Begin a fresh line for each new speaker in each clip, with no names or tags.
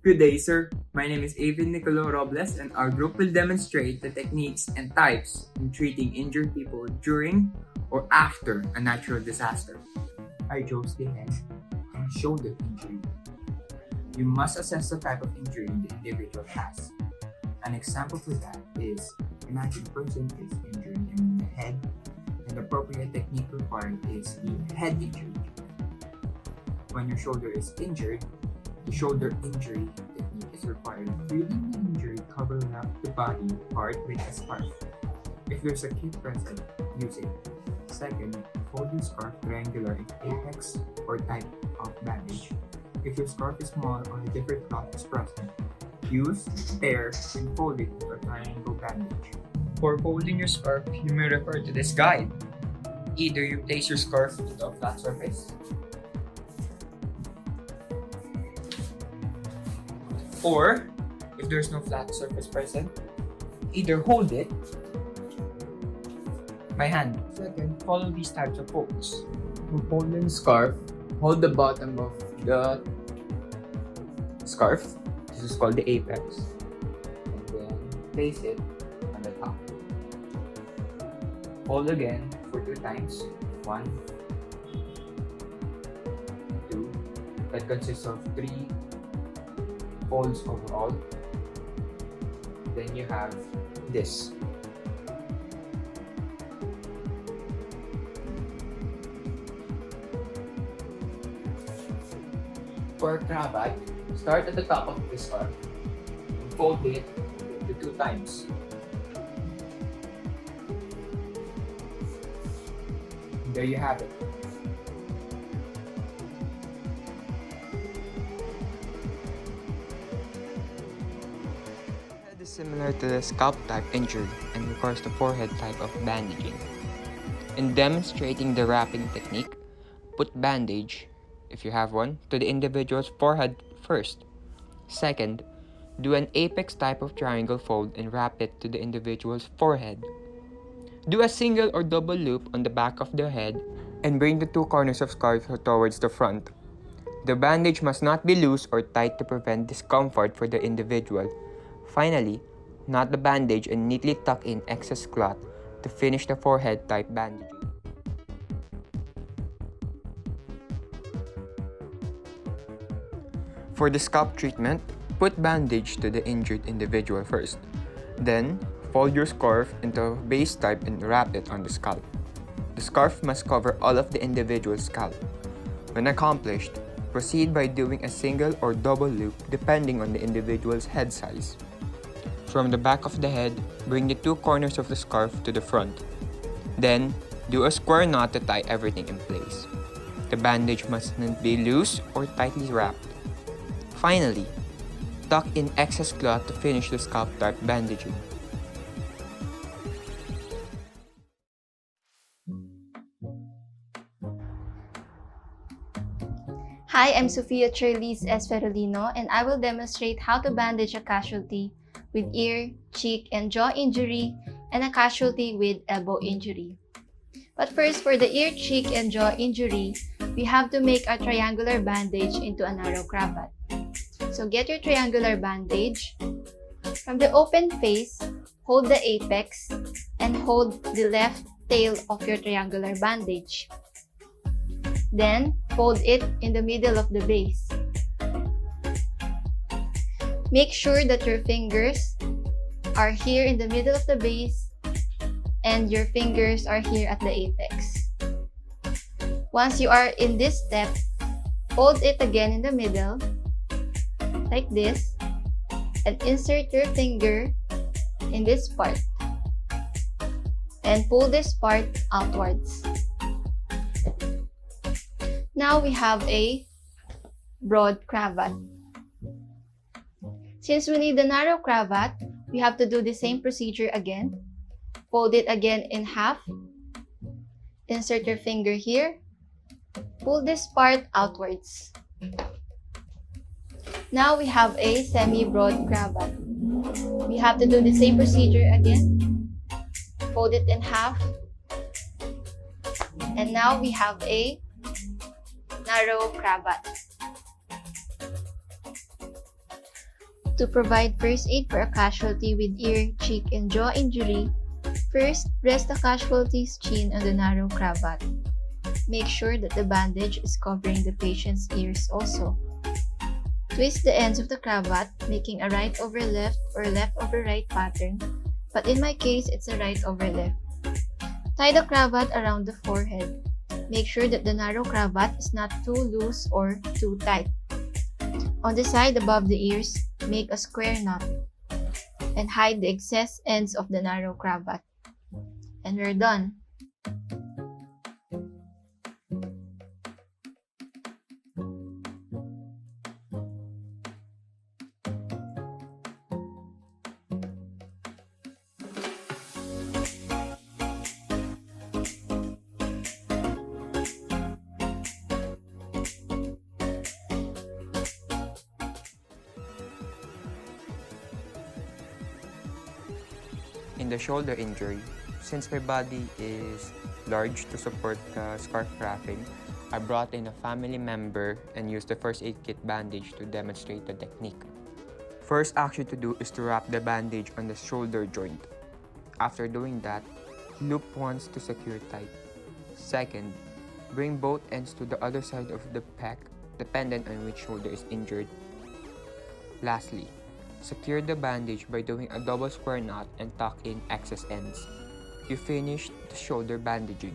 Good day, sir. My name is Avin Nicolo Robles, and our group will demonstrate the techniques and types in treating injured people during or after a natural disaster. I chose the head and shoulder injury. You must assess the type of injury the individual has. An example for that is, imagine a person is injured in the head, and the appropriate technique required is the head injury. When your shoulder is injured, the shoulder injury technique is required. Feeling the injury, covering up the body part with a scarf. If there's a kit present, use it. Second, fold your scarf triangular in apex or type of bandage. If your scarf is small or a different cloth is present, use, tear, and fold it into a triangle bandage. For folding your scarf, you may refer to this guide. Either you place your scarf into a flat surface, or if there's no flat surface present, either hold it by hand. Second, follow these types of folds. For folding scarf, hold the bottom of the scarf. This is called the apex. And then place it on the top. Fold again for 2 times. 1, 2. That consists of 3 folds overall. Then you have this. For a cravat, start at the top of the scarf and fold it to 2 times. And there you have it.
Head is similar to the scalp type injury and requires the forehead type of bandaging. In demonstrating the wrapping technique, put bandage, if you have one, to the individual's forehead first. Second, do an apex type of triangle fold and wrap it to the individual's forehead. Do a single or double loop on the back of their head and bring the 2 corners of scarf towards the front. The bandage must not be loose or tight to prevent discomfort for the individual. Finally, knot the bandage and neatly tuck in excess cloth to finish the forehead type bandaging. For the scalp treatment, put bandage to the injured individual first. Then, fold your scarf into a base type and wrap it on the scalp. The scarf must cover all of the individual's scalp. When accomplished, proceed by doing a single or double loop depending on the individual's head size. From the back of the head, bring the 2 corners of the scarf to the front. Then, do a square knot to tie everything in place. The bandage must not be loose or tightly wrapped. Finally, tuck in excess cloth to finish the scalp type bandaging.
Hi, I'm Sofia Cherlis Esferolino, and I will demonstrate how to bandage a casualty with ear, cheek, and jaw injury and a casualty with elbow injury. But first, for the ear, cheek, and jaw injury, we have to make a triangular bandage into a narrow cravat. So get your triangular bandage. From the open face, hold the apex and hold the left tail of your triangular bandage. Then, fold it in the middle of the base. Make sure that your fingers are here in the middle of the base and your fingers are here at the apex. Once you are in this step, fold it again in the middle, like this, and insert your finger in this part and pull this part outwards. Now we have a broad cravat. Since we need the narrow cravat, we have to do the same procedure again. Fold it again in half. Insert your finger here. Pull this part outwards. Now we have a semi-broad cravat. We have to do the same procedure again. Fold it in half. And now we have a narrow cravat. To provide first aid for a casualty with ear, cheek, and jaw injury, first, rest the casualty's chin on the narrow cravat. Make sure that the bandage is covering the patient's ears also. Twist the ends of the cravat, making a right over left or left over right pattern, but in my case, it's a right over left. Tie the cravat around the forehead. Make sure that the narrow cravat is not too loose or too tight. On the side above the ears, make a square knot and hide the excess ends of the narrow cravat. And we're done.
In the shoulder injury, since my body is large to support the scarf wrapping, I brought in a family member and used the first aid kit bandage to demonstrate the technique. First action to do is to wrap the bandage on the shoulder joint. After doing that, loop once to secure tight. Second, bring both ends to the other side of the pec, dependent on which shoulder is injured. Lastly, secure the bandage by doing a double square knot and tuck in excess ends. You finished the shoulder bandaging.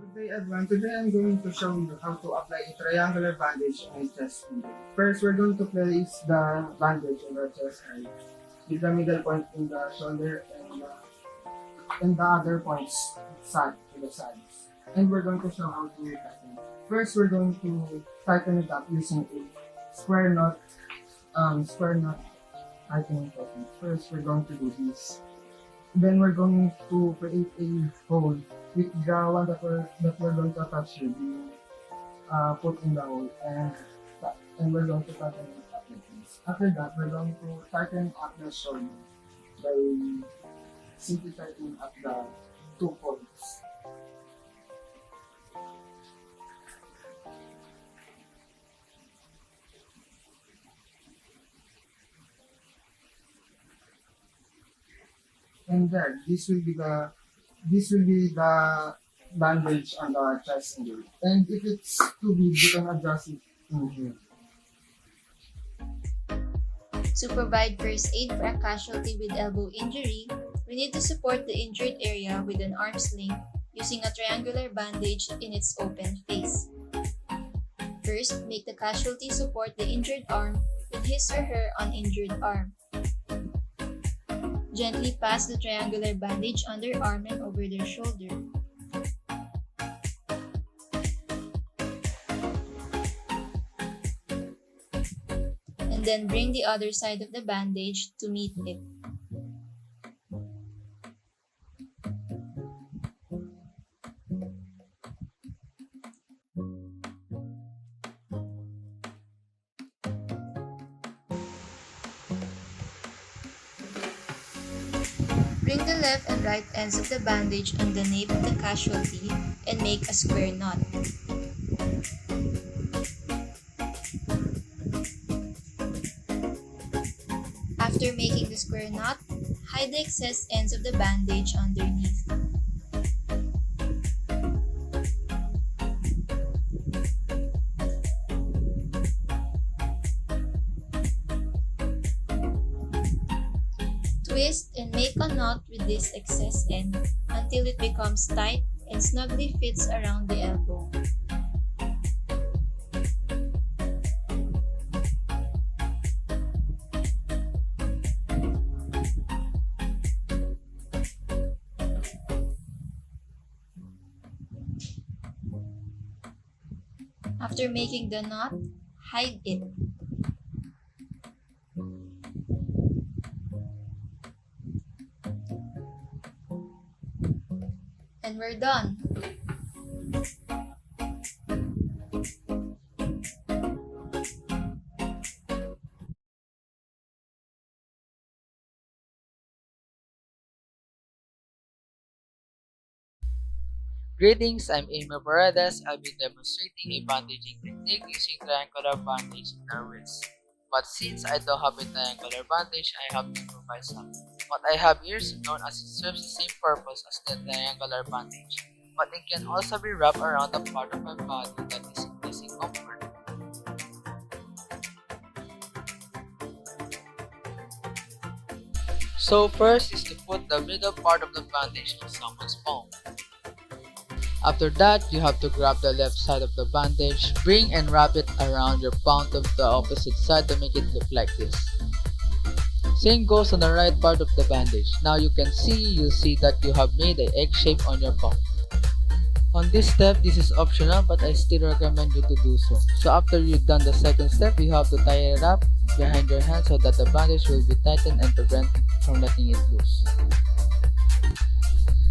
Good day everyone. Today I'm going to show you how to apply a triangular bandage on a chest wound. First, we're going to place the bandage on the chest area, with the middle point in the shoulder and the other points to the sides. And we're going to show how to tighten. First, we're going to tighten it up using a square knot tightening technique. First, we're going to do this. Then we're going to create a hole with the one that we're going to attach here being put in the hole and we're going to tighten it up like this. After that, we're going to tighten up the shoulder by simply tightening up the 2 points. And there, this will be the bandage on the chest injury. And if it's too big, you can adjust it in here.
To provide first aid for a casualty with elbow injury, we need to support the injured area with an arm sling using a triangular bandage in its open face. First, make the casualty support the injured arm with his or her uninjured arm. Gently pass the triangular bandage on their arm and over their shoulder. And then bring the other side of the bandage to meet it. Bring the left and right ends of the bandage on the nape of the casualty and make a square knot. After making the square knot, hide the excess ends of the bandage underneath. Twist and make a knot with this excess end until it becomes tight and snugly fits around the elbow. After making the knot, hide it. And we're done.
Greetings, I'm Amy Paredes. I'll be demonstrating a bandaging technique using triangular bandage in our wrist. But since I don't have a triangular bandage, I have to improvise some. What I have here is known as it serves the same purpose as the triangular bandage, but it can also be wrapped around the part of my body that is increasing comfort. So first is to put the middle part of the bandage on someone's palm. After that, you have to grab the left side of the bandage, bring and wrap it around your palm to the opposite side to make it look like this. Same goes on the right part of the bandage. Now you'll see that you have made an egg shape on your palm. On this step, this is optional but I still recommend you to do so. So after you've done the second step, you have to tie it up behind your hand so that the bandage will be tightened and prevent from letting it loose.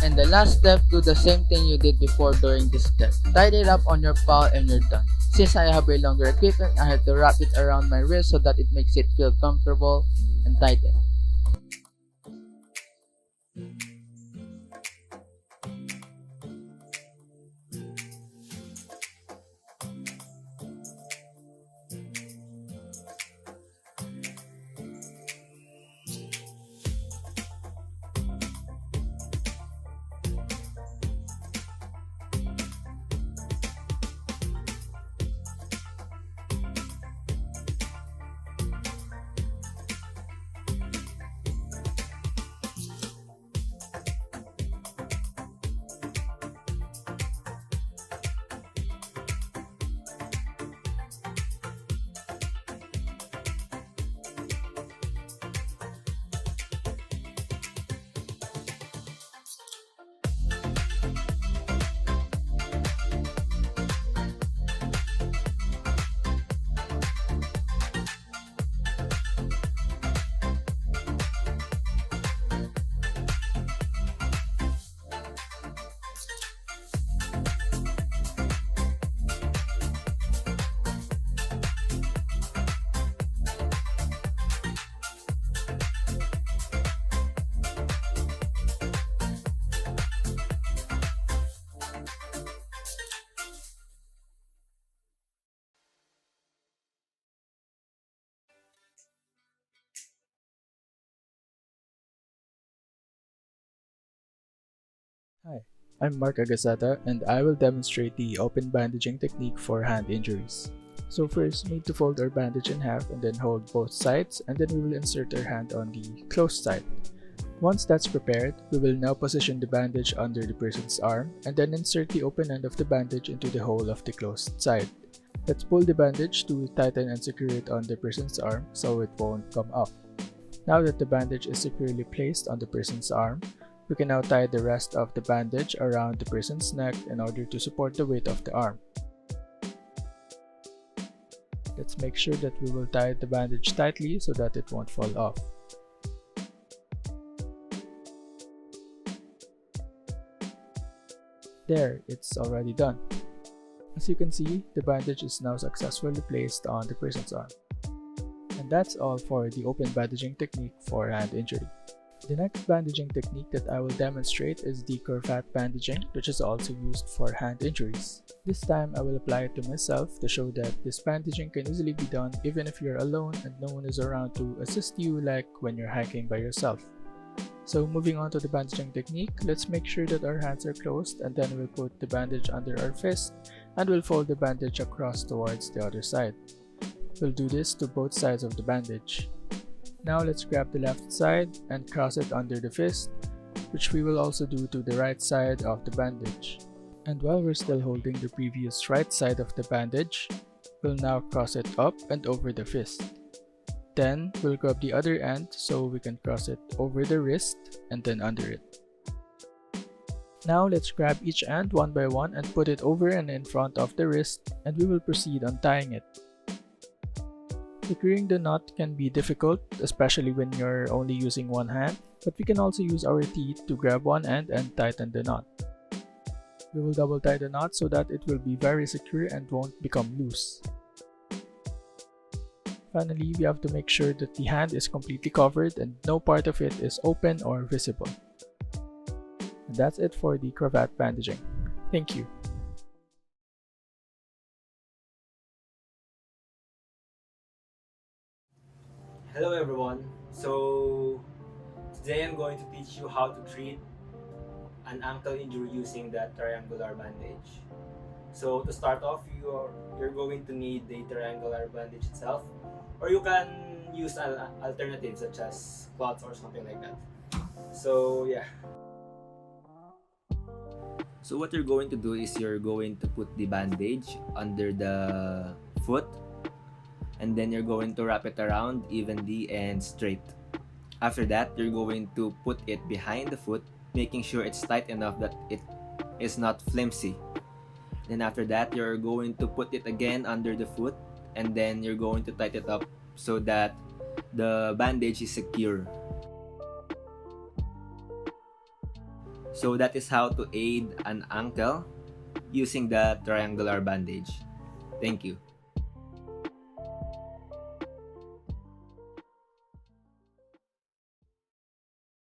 And the last step, do the same thing you did before during this step. Tie it up on your palm and you're done. Since I have a longer equipment, I have to wrap it around my wrist so that it makes it feel comfortable and tighten.
Hi, I'm Mark Agasata and I will demonstrate the open bandaging technique for hand injuries. So first, we need to fold our bandage in half and then hold both sides, and then we will insert our hand on the closed side. Once that's prepared, we will now position the bandage under the person's arm and then insert the open end of the bandage into the hole of the closed side. Let's pull the bandage to tighten and secure it on the person's arm so it won't come off. Now that the bandage is securely placed on the person's arm, we can now tie the rest of the bandage around the person's neck in order to support the weight of the arm. Let's make sure that we will tie the bandage tightly so that it won't fall off. There, it's already done. As you can see, the bandage is now successfully placed on the person's arm. And that's all for the open bandaging technique for hand injury. The next bandaging technique that I will demonstrate is the cravat bandaging, which is also used for hand injuries. This time I will apply it to myself to show that this bandaging can easily be done even if you're alone and no one is around to assist you, like when you're hiking by yourself. So moving on to the bandaging technique, let's make sure that our hands are closed, and then we'll put the bandage under our fist and we'll fold the bandage across towards the other side. We'll do this to both sides of the bandage. Now let's grab the left side and cross it under the fist, which we will also do to the right side of the bandage. And while we're still holding the previous right side of the bandage, we'll now cross it up and over the fist. Then we'll grab the other end so we can cross it over the wrist and then under it. Now let's grab each end one by one and put it over and in front of the wrist, and we will proceed untying it. Securing the knot can be difficult, especially when you're only using one hand, but we can also use our teeth to grab one end and tighten the knot. We will double tie the knot so that it will be very secure and won't become loose. Finally, we have to make sure that the hand is completely covered and no part of it is open or visible. And that's it for the cravat bandaging. Thank you.
Hello everyone. So today I'm going to teach you how to treat an ankle injury using the triangular bandage. So to start off, you're going to need the triangular bandage itself, or you can use an alternative such as cloths or something like that. So yeah. So what you're going to do is you're going to put the bandage under the foot, and then you're going to wrap it around evenly and straight. After that, you're going to put it behind the foot, making sure it's tight enough that it is not flimsy. Then after that, you're going to put it again under the foot, and then you're going to tighten it up so that the bandage is secure. So that is how to aid an ankle using the triangular bandage. Thank you.